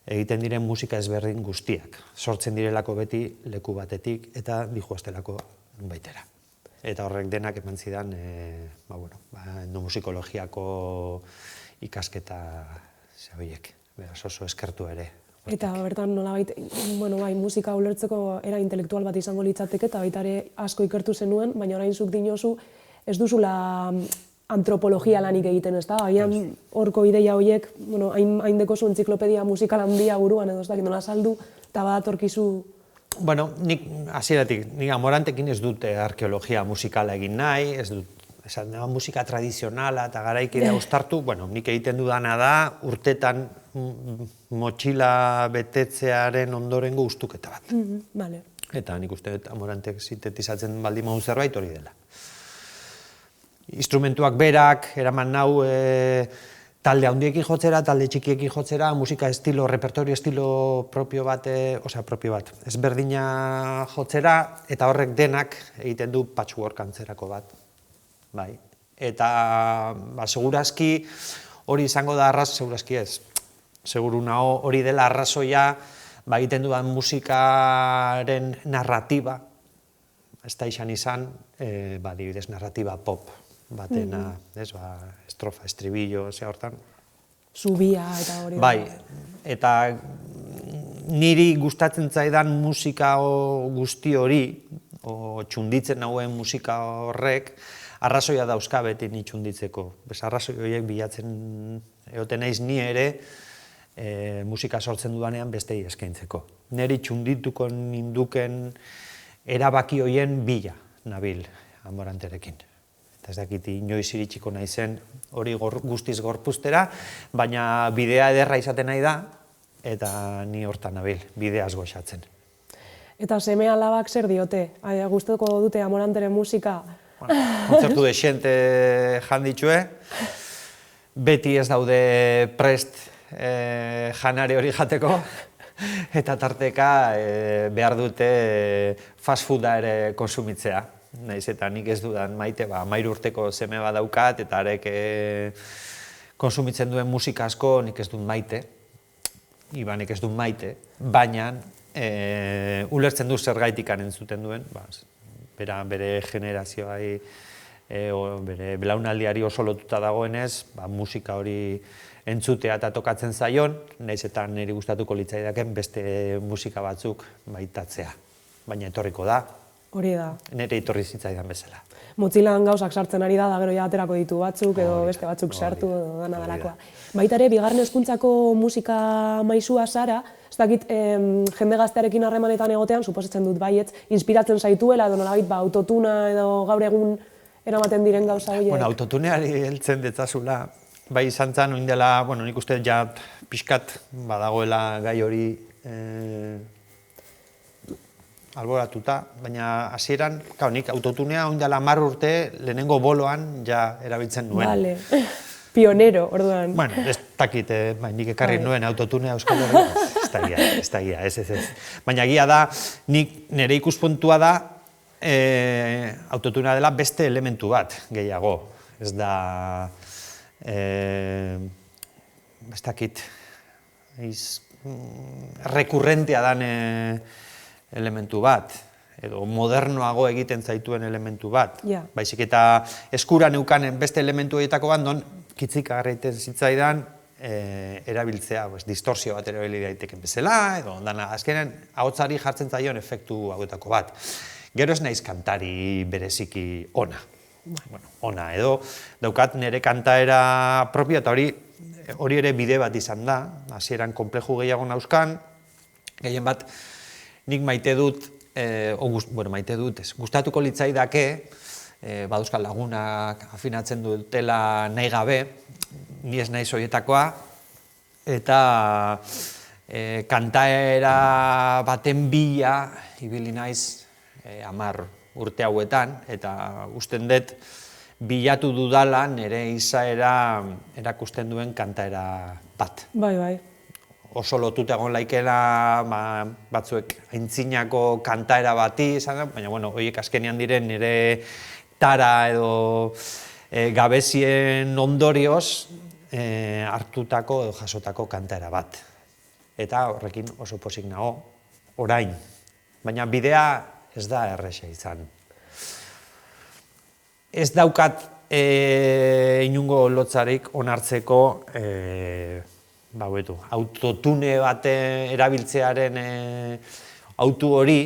egiten diren musika ezberdin guztiak. Sortzen direlako beti leku batetik eta dihoaztelako baitera. Eta horrek denak eman zidan etnomusikologiako ikasketa horiek, beraz oso eskertu ere. Eta bertan nolabait, musika ulertzeko era intelektual bat izango litzateke eta baita ere asko ikertu zenuen, baina orain zuk dinozu ez duzula antropologia lanik egiten, ez da? Agian horko ideia horiek, hain dekozu entziklopedia musikal handia buruan edo ez dakit nola saldu, eta badatorkizu... Nik hasieratik, nik Amorantekin ez dut arkeologia musikala egin nahi, ez dut musika tradizionala eta garaikidea uztartu, nik egiten dudana da urtetan motxila betetzearen ondorengo ustuketa bat. Eta nik uste dut Amorantek sintetizatzen baldin modu zerbait hori dela. Instrumentuak berak, eraman nau talde handiekin jotzera, talde txikiekin jotzera, musika estilo, repertorio estilo propio bat, ezberdina jotzera, eta horrek denak egiten du patchwork antzerako bat. Eta segurazki hori izango da segurazki ez. Seguru nago hori dela arrazoia egiten dudan musikaren narratiba, ez da izan, adibidez narratiba pop batena, estrofa, estribillo, zea hortan. Zubia eta hori. Bai, eta niri gustatzen zaidan musika guzti hori, txunditzen nagoen musika horrek, arrazoia dauzka beti ni txunditzeko. Arrazoi horiek bilatzen egoten naiz ni ere, musika sortzen dudanean bestei eskaintzeko. Neri txundituko ninduken erabaki hoien bila nabil Amoranterekin. Eta ez dakit inoiz iritsiko naizen hori guztiz gorpuztera, baina bidea ederra izaten nahi da, eta ni hortan nabil, bideaz goxatzen. Eta seme alabak zer diote? Gustoko dute Amoranteren musika? Kontzertu dexente janditxue, beti ez daude prest janari hori jateko, eta tarteka behar dute fast fooda ere konsumitzea. Naiz eta nik ez dudan maite, 13 urteko seme bat daukat, eta arek konsumitzen duen musika asko nik ez dut maite, Ibanek ez dut maite, baina ulertzen du zergaitikan entzuten duen, bere generazioai, bere belaunaldiari oso lotuta dagoenez, musika hori entzutea eta tokatzen zaion, nahiz eta niri gustatuko litzaidaken beste musika batzuk baitatzea. Baina etorriko da. Hori da. Nire etorri zitzaidan bezala. Motzilan gauzak sartzen ari da gero ja aterako ditu batzuk, edo beste batzuk sartu, edo dana dalakoa. Baita ere, bigarren hezkuntzako musika maisua zara, ez dakit jende gaztearekin harremanetan egotean, suposatzen dut baietz, inspiratzen zaituela, edo nolabait autotuna edo gaur egun eramaten diren gauza horiek. Bueno, autotuneari heltzen detzazula, bai izan zen, oin dela, nik uste ja pixkat badagoela gai hori alboratuta, baina hasieran, nik autotunea oin dela 10 urte lehenengo boloan ja erabiltzen nuen. Vale, pionero, orduan. Bueno, ez dakit, nik ekarri nuen autotunea Euskal Herria, ez da gira, ez. Baina egia da, nik nire ikuspuntua da, autotunea dela beste elementu bat gehiago. Ez da, ez dakit, rekurrentea dan elementu bat, edo modernoago egiten zaituen elementu bat. Baizik eta eskura neukanen beste elementu horietako bat, non kitzika egiten zitzaidan erabiltzea, distorsio bat erabili daiteken bezala, edo azkenen ahotsari jartzen zaion efektu hauetako bat. Gero ez naiz kantari bereziki ona. Ona, edo daukat nire kantaera propio, eta hori ere bide bat izan da, hasieran konpleju gehiago nauzkan, gehien bat nik maite dut, gustatuko litzaidake, baduzkal lagunak afinatzen dutela nahi gabe, ni ez naiz horietakoa, eta kantaera baten bila ibili naiz 10 urte hauetan, eta usten dut bilatu dudala nire izaera erakusten duen kantaera bat. Bai. Oso lotuta egon laikela batzuek aintzinako kantaera bati, baina horiek azkenean diren nire tara edo gabezien ondorioz hartutako edo jasotako kantaera bat. Eta horrekin oso pozik nago, orain. Baina bidea ez da erresa izan. Ez daukat inungo lotzarik onartzeko autotune bat erabiltzearen autu hori,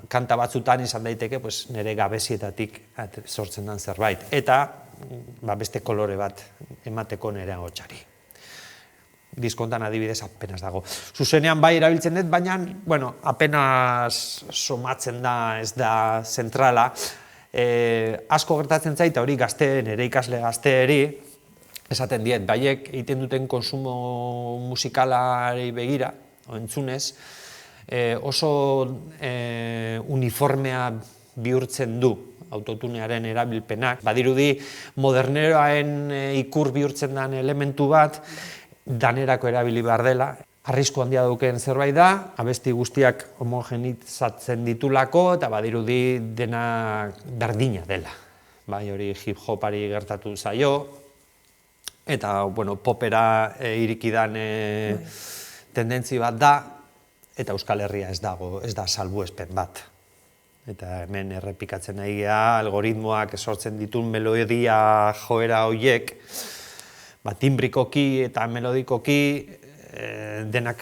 kanta batzutan izan daiteke nire gabezietatik sortzen den zerbait. Eta beste kolore bat emateko nire ahotsari. Diskontan adibidez apenas dago. Zuzenean bai erabiltzen dut, baina apenas somatzen da, ez da zentrala. Asko gertatzen zaita hori nire ikasle gazteeri, esaten diet, baiek egiten duten konsumo musikalari begira, entzunez, oso uniformea bihurtzen du autotunearen erabilpenak. Badirudi moderneroaen ikur bihurtzen den elementu bat, danerako erabili behar dela. Arrisku handia duken zerbait da, abesti guztiak homogenizatzen ditulako, eta badirudi dena berdina dela. Bai, hori hip-hopari gertatu zaio, eta popera irikidan tendentzi bat da, eta Euskal Herria ez da salbuespen bat. Eta hemen errepikatzen nahi geha, algoritmoak sortzen ditun melodia joera horiek, timbrikoki eta melodikoki denak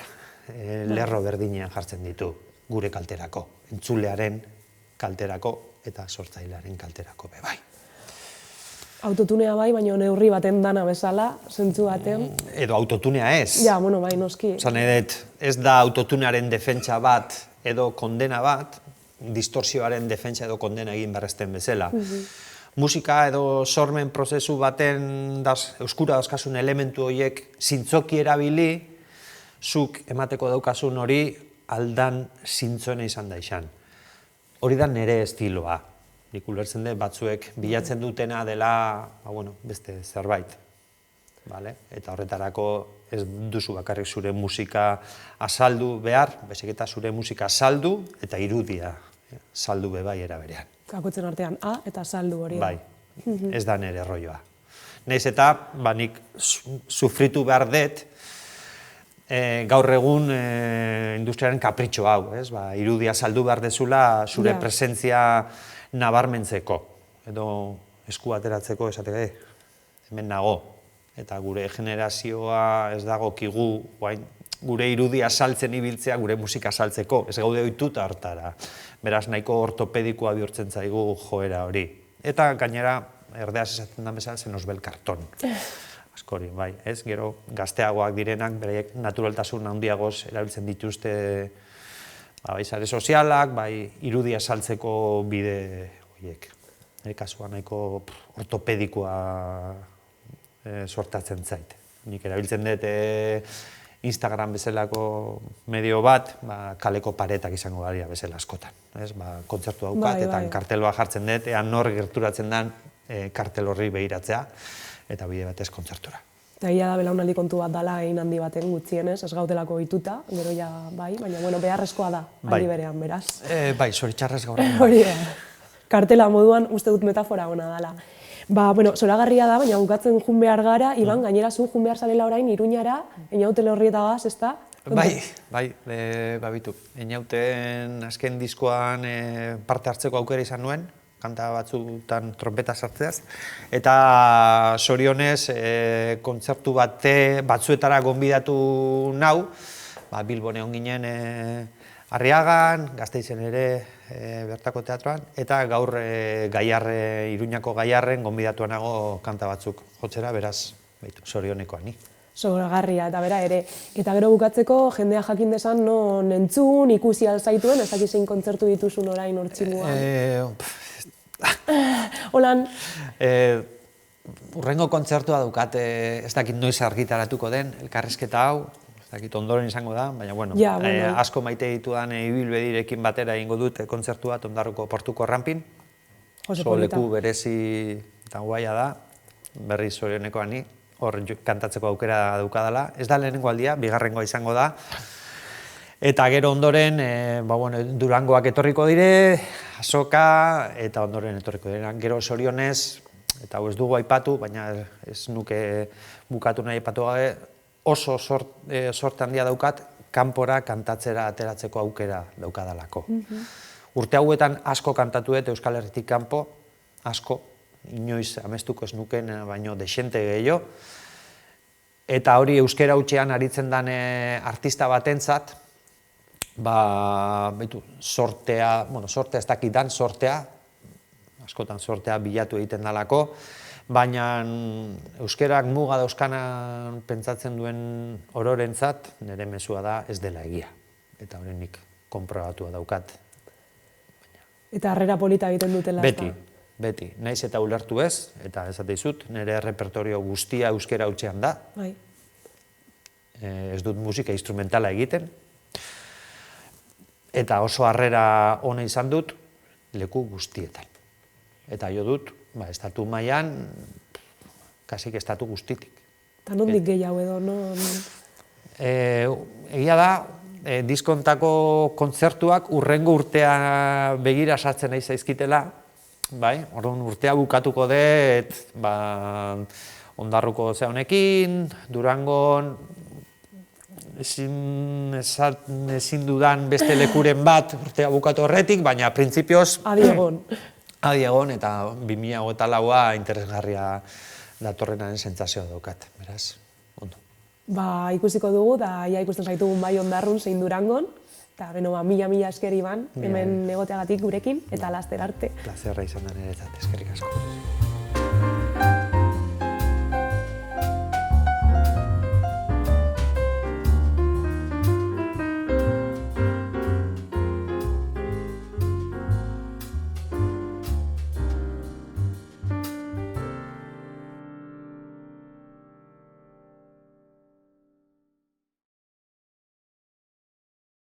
lerro berdinean jartzen ditu gure kalterako, entzulearen kalterako eta sortzailearen kalterako bebai. Autotunea bai, baina neurri baten dana bezala, zentzu baten. Edo autotunea ez. Ja, bueno, bai, noski. Osa, ez da autotunearen defentsa bat edo kondena bat, distorsioaren defentsa edo kondena egin berrezten bezala. Musika edo sormen prozesu baten euskura dauzkasun elementu horiek zintzoki erabili, zuk emateko daukasun hori aldan zintzoena izan da izan. Hori da nire estiloa. Nik ulertzen dut batzuek bilatzen dutena dela beste zerbait. Eta horretarako ez duzu bakarrik zure musika azaldu behar, baizik eta zure musika saldu eta irudia saldu bebai era berean. Kakotzen artean A eta saldu hori. Bai, ez da nire erroioa. Naiz eta nik sufritu behar dut gaur egun industriaren kapritxo hau, irudia saldu behar dezula zure presentzia nabarmentzeko, edo esku ateratzeko esateke, hemen nago, eta gure generazioa ez dagokigu, gure irudia saltzen ibiltzea, gure musika saltzeko, ez gaude ohituta hartara, beraz nahiko ortopedikoa bihurtzen zaigu joera hori. Eta gainera, erdeaz esaten da bezala, se nos ve el cartón. Askori, bai, ez, gero gazteagoak direnak, beraiek naturaltasun handiagoz erabiltzen dituzte bai sare sozialak, bai irudia saltzeko bide horiek. Kasua nahiko ortopedikoa sortatzen zait. Nik erabiltzen dut Instagram bezalako medio bat, kaleko paretak izango garia bezala askotan. Kontzertu daukat eta karteloa jartzen dut, ean nor gerturatzen den kartel horri behiratzea, eta bide batez kontzertura. Eta egia da belaunaldi kontu bat dala egin handi baten gutxienez, ez gaudelako ohituta, gero ja bai, baina beharrezkoa da, aldi berean, beraz. Bai, zoritxarrez gaur. Hori da. Kartela moduan uste dut metafora ona dela. Zoragarria da, baina bukatzen jun behar gara, Iban, gainera zu jun behar zarela orain Iruñara, Einautele horrietagaz, ez da? Bai, babitu. Einauten azken diskoan parte hartzeko aukera izan nuen, kanta batzutan trompeta sartzeaz, eta zorionez kontzertu batzuetara gonbidatu nau, Bilbon egon ginen Arriagan, Gasteizen ere bertako teatroan, eta gaur Iruñako Gaiarren gonbidatua nago kanta batzuk jotzera, beraz, zorionekoa ni. Zoragarria, eta bera ere. Eta gero bukatzeko, jendea jakin desan non entzun, ikusi alzaituen, ez dakit zein kontzertu dituzun orain hortximuan. Holan? Urrengo kontzertua daukat, ez dakit noiz argitaratuko den, elkarrizketa hau, ez dakit ondoren izango da, baina asko maite ditudan ibilbedirekin batera egingo dut kontzertua Ondarruko portuko rampin. Leku berezi eta guaia da, berri zorionekoa ni, hor kantatzeko aukera daukadala. Ez da lehenengo aldia, bigarrengoa izango da. Eta gero ondoren, Durangoak etorriko dire, Azoka, eta ondoren etorriko direnak. Gero zorionez, eta hau ez dugu aipatu, baina ez nuke bukatu nahi aipatu gabe, oso sorte handia daukat, kanpora kantatzera ateratzeko aukera daukadalako. Urte hauetan asko kantatu dut Euskal Herritik kanpo, asko, inoiz amestuko ez nuken, baino desente gehiago. Eta hori euskera hutsean aritzen den artista batentzat, sortea ez dakitan, sortea, askotan sortea bilatu egiten dalako, baina euskerak muga dauzkanan pentsatzen duen ororentzat, nire mezua da ez dela egia. Eta horrenik konprobatua daukat. Eta harrera polita egiten dutela. Beti. Naiz eta ulertu ez, eta esate dizut, nire repertorio guztia euskera hutsean da. Ez dut musika instrumentala egiten. Eta oso harrera ona izan dut leku guztietan. Eta jo dut, estatu mailan, kasik estatu guztitik. Eta nondik gehiago edo, no? Egia da, diskontako kontzertuak urrengo urtea begira sartzen nahi zaizkitela, orduan urtea bukatuko dut, Ondarruko honekin, Durangon, ezin dudan beste lekuren bat urtea bukatu horretik, baina printzipioz... Adi egon, eta 2024a interesgarria datorrenaren sentsazioa daukat, beraz, ondo. Ikusiko dugu, da ikusten zaitugun bai Ondarrun zein Durangon, eta mila esker Iban, hemen egoteagatik gurekin, eta laster arte. Plazerra izan da niretzat, eskerrik asko.